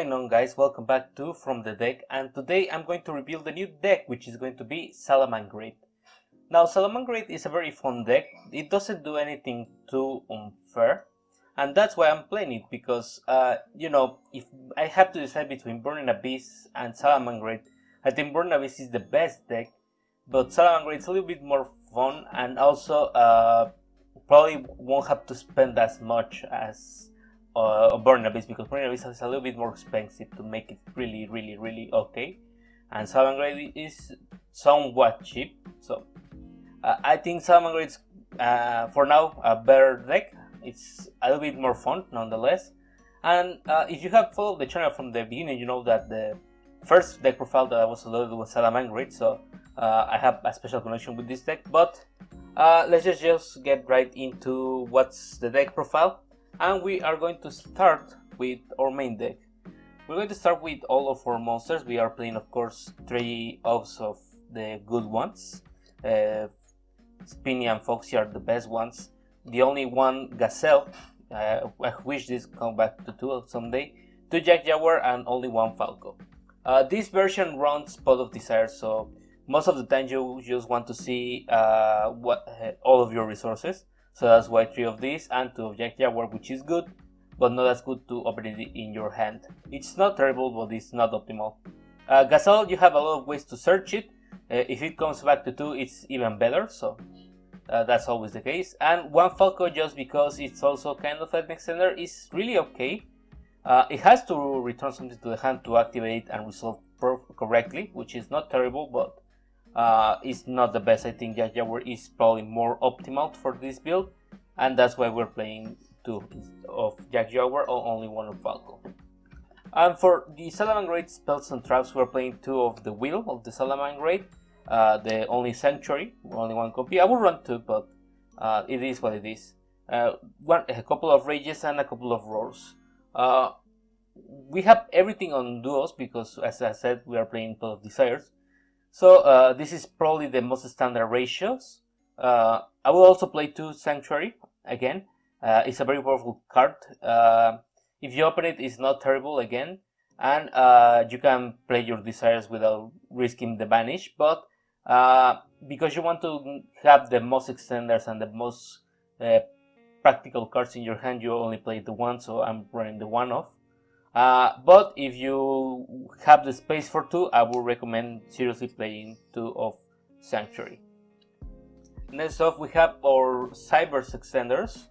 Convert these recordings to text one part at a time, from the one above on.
going on, guys? Welcome back to From the Deck, and today I'm going to reveal the new deck, which is going to be Salamangreat. Now, Salamangreat is a very fun deck. It doesn't do anything too unfair, and that's why I'm playing it, because, if I have to decide between Burning Abyss and Salamangreat, I think Burning Abyss is the best deck, but Salamangreat is a little bit more fun, and also probably won't have to spend as much as Burning Abyss, because Burning Abyss is a little bit more expensive to make it really okay, and Salamangreat is somewhat cheap. So I think Salamangreat is for now a better deck. It's a little bit more fun nonetheless, and if you have followed the channel from the beginning, you know that the first deck profile that I was loaded was Salamangreat, so I have a special connection with this deck. But let's just get right into what's the deck profile. And we are going to start with our main deck. We're going to start with all of our monsters. We are playing, of course, 3 ops of the good ones. Spinny and Foxy are the best ones. The only one, Gazelle, I wish this come back to 2 someday. 2 Jack Jaguar and only 1 Falco. This version runs Pot of Desire, so most of the time you just want to see all of your resources. So that's why 3 of these and 2 of Jack Jaguar, which is good, but not as good to open it in your hand. It's not terrible, but it's not optimal. Gazelle, you have a lot of ways to search it. If it comes back to 2, it's even better, so that's always the case. And 1 Falco, just because it's also kind of an extender, is really okay. It has to return something to the hand to activate and resolve correctly, which is not terrible, but it's not the best. I think Jack Jaguar is probably more optimal for this build, and that's why we're playing 2 of Jack Jaguar or only 1 of Falco. And for the Salamangreat spells and traps, we're playing 2 of the Wheel of the Salamangreat, the only Sanctuary, only 1 copy. I will run 2, but it is what it is. A couple of Rages and a couple of Roars. We have everything on duos because, as I said, we are playing Pot of Desires. So this is probably the most standard ratios. I will also play 2 Sanctuary again. It's a very powerful card. If you open it, it's not terrible again, and you can play your desires without risking the banish. But because you want to have the most extenders and the most practical cards in your hand, you only play the 1. So I'm running the 1 off. But if you have the space for 2, I would recommend seriously playing 2 of Sanctuary. Next off, we have our Cyber's extenders.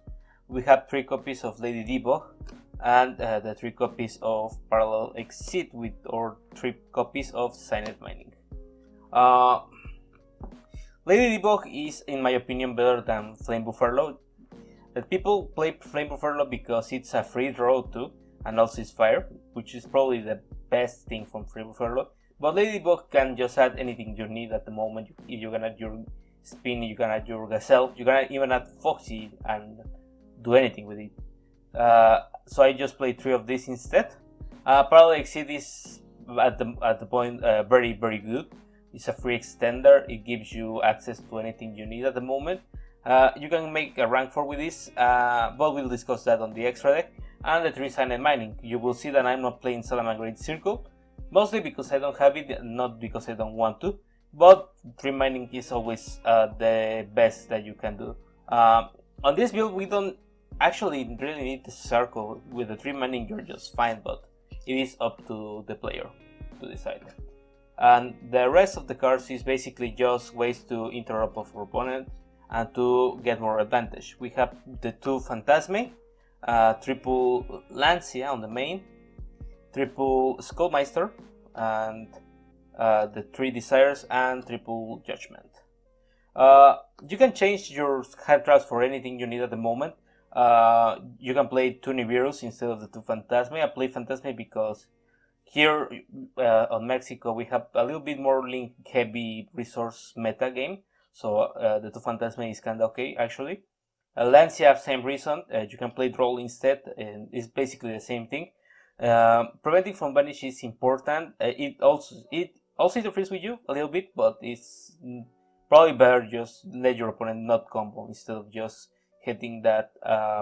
We have 3 copies of Lady Debug and the 3 copies of Parallel Exit with our 3 copies of Signet Mining. Lady Debug is, in my opinion, better than Flame Buffalo. People play Flame Buffalo because it's a free draw too, and also it's fire, which is probably the best thing from Flame Buffalo. But Ladybug can just add anything you need at the moment. If you can add your Spinny, you can add your Gazelle, you can even add Foxy and do anything with it. So I just played 3 of these instead. Parallel Exit is at the point very good. It's a free extender. It gives you access to anything you need at the moment. You can make a rank 4 with this, but we'll discuss that on the extra deck. And the 3 Signet Mining. You will see that I'm not playing Salamangreat Circle, mostly because I don't have it, not because I don't want to. But 3 Mining is always the best that you can do. On this build, we don't actually really need the circle. With the 3 Mining, you're just fine, but it is up to the player to decide. And the rest of the cards is basically just ways to interrupt our opponent and to get more advantage. We have the 2 Phantasme, triple Lancia on the main, triple Skullmeister, and the 3 Desires and triple Judgment. You can change your hand traps for anything you need at the moment. You can play 2 Nibiru's instead of the 2 Phantasme. I play Phantasme because here on Mexico we have a little bit more link heavy resource meta game, so the 2 Phantasme is kinda okay actually. Lancia, same reason, you can play Droll instead, and it's basically the same thing. Preventing from banish is important. It also interferes with you a little bit, but it's probably better just let your opponent not combo instead of just hitting that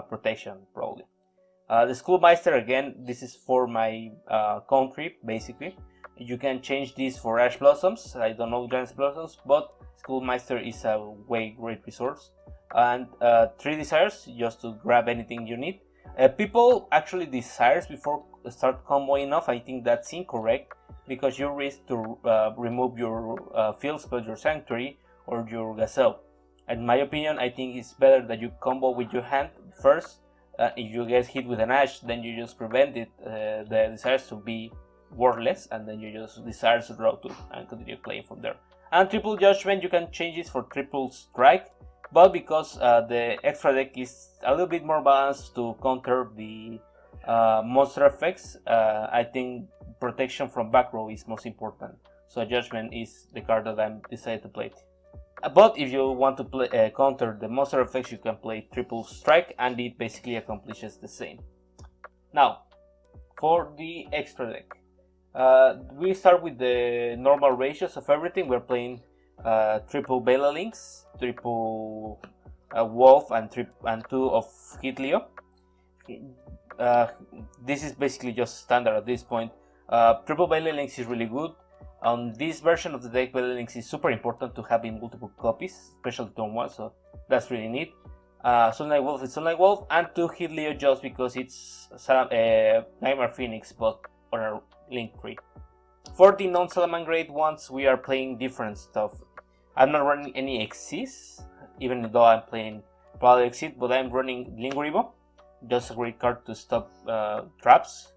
protection probably. The Schoolmeister, again, this is for my country, basically. You can change this for Ash Blossoms. I don't know Giant Blossoms, but Schoolmeister is a way great resource. And 3 desires, just to grab anything you need. People actually desires before start comboing off. I think that's incorrect, because you risk to remove your field spell, your Sanctuary, or your Gazelle. In my opinion, I think it's better that you combo with your hand first. If you get hit with an Ash, then you just prevent it, the desires to be worthless, and then you just desires to draw 2 and continue playing from there. And Triple Judgment, you can change it for Triple Strike, but because the extra deck is a little bit more balanced to counter the monster effects, I think protection from back row is most important. So Judgment is the card that I'm decided to play. But if you want to play, counter the monster effects, you can play Triple Strike, and it basically accomplishes the same. Now, for the extra deck, we start with the normal ratios of everything. We're playing triple Bela Links, triple Wolf, and 2 of Hitleo. This is basically just standard at this point. Triple Bela Links is really good. On this version of the deck, Bela Links is super important to have in multiple copies, especially turn 1, so that's really neat. Sunlight Wolf is Sunlight Wolf, and 2 Hitleo just because it's Nightmare Phoenix, but on a link tree. For the non-Salamangreat ones, we are playing different stuff. I'm not running any Exist, even though I'm playing probably Exit, but I'm running Linguribo, just a great card to stop traps.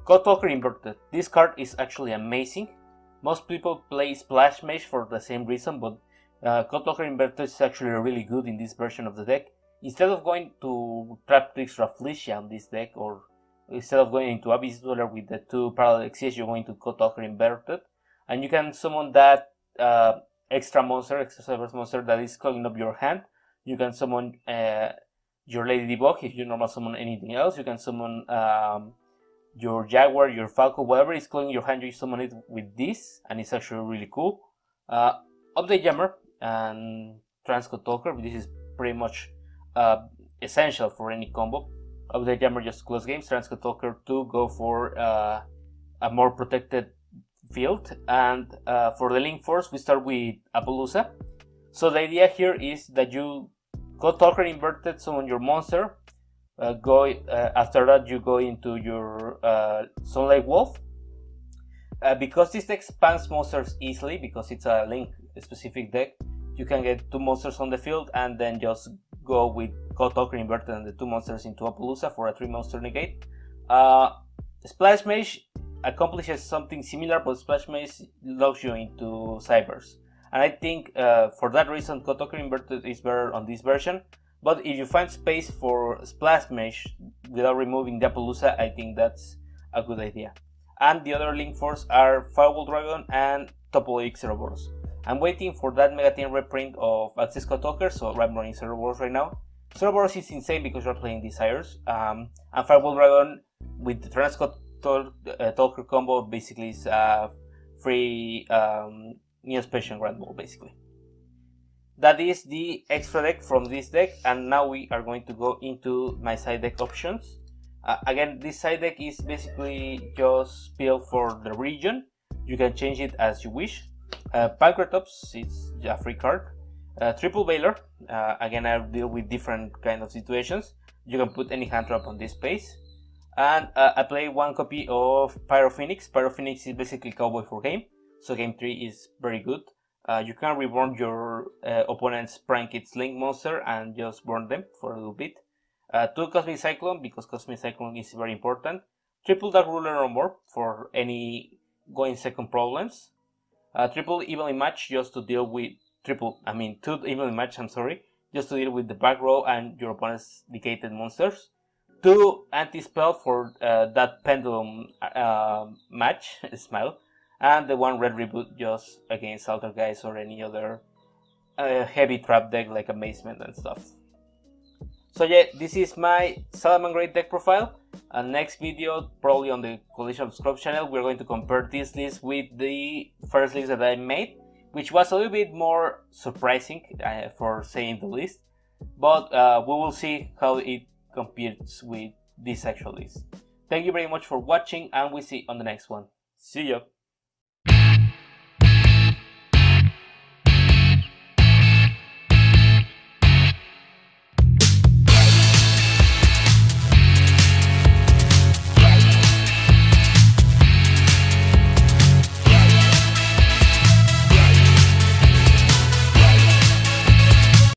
Code Talker Inverted. This card is actually amazing. Most people play Splash Mage for the same reason, but Code Talker Inverted is actually really good in this version of the deck. Instead of going to Trap Tricks Rafflesia on this deck, or instead of going into Abyss Dweller with the 2 Parallel Exist, you're going to Code Talker Inverted, and you can summon that extra Cyberse monster that is clogging up your hand. You can summon your Lady Debug if you normal summon anything else. You can summon your Jaguar, your Falco, whatever is clogging your hand, you summon it with this, and it's actually really cool. Update Jammer and Transcode Talker, this is pretty much essential for any combo. Update Jammer just close games, Transcode Talker to go for a more protected field, and for the Link Force we start with Appaloosa. So the idea here is that you Code Talker Inverted, summon your monster, after that you go into your Sunlight Wolf. Because this deck spans monsters easily, because it's a Link specific deck, you can get 2 monsters on the field and then just go with Code Talker Inverted and the 2 monsters into Appaloosa for a 3 monster negate. Splash Mage accomplishes something similar, but Splash Mage locks you into Cyberse. And I think for that reason Code Talker Inverted is better on this version. But if you find space for Splash Mage without removing the Appaloosa, I think that's a good idea. And the other Link Force are Firewall Dragon and Topologic Ceroboros. I'm waiting for that Mega Team reprint of Access Code Talker, so I'm running Ceroboros right now. Ceroboros is insane because you're playing Desires, and Firewall Dragon with the Transcode Talker combo basically is free Neo-Special Grand Ball basically. That is the extra deck from this deck, and now we are going to go into my side deck options. Again, this side deck is basically just built for the region. You can change it as you wish. Pancratops is a free card. Triple Baylor, again I deal with different kind of situations. You can put any hand trap on this space. And I play 1 copy of Pyro Phoenix. Pyro Phoenix is basically Cowboy for game, so game 3 is very good. You can reborn your opponent's Prankits Link monster and just burn them for a little bit. 2 Cosmic Cyclone, because Cosmic Cyclone is very important. Triple Dark Ruler or more for any going second problems. Triple Evenly Match just to deal with 2 Evenly Match, I'm sorry, just to deal with the back row and your opponent's negated monsters. 2 Anti-Spell for that Pendulum match, Smile. And the 1 Red Reboot just against Altergeist or any other heavy trap deck like Amazement and stuff. So yeah, this is my Salamangreat deck profile. Next video, probably on the Collision of Scrubs channel, we're going to compare this list with the first list that I made, which was a little bit more surprising for saying the least. But we will see how it competes with this actually is. Thank you very much for watching, and we see you on the next one. See ya!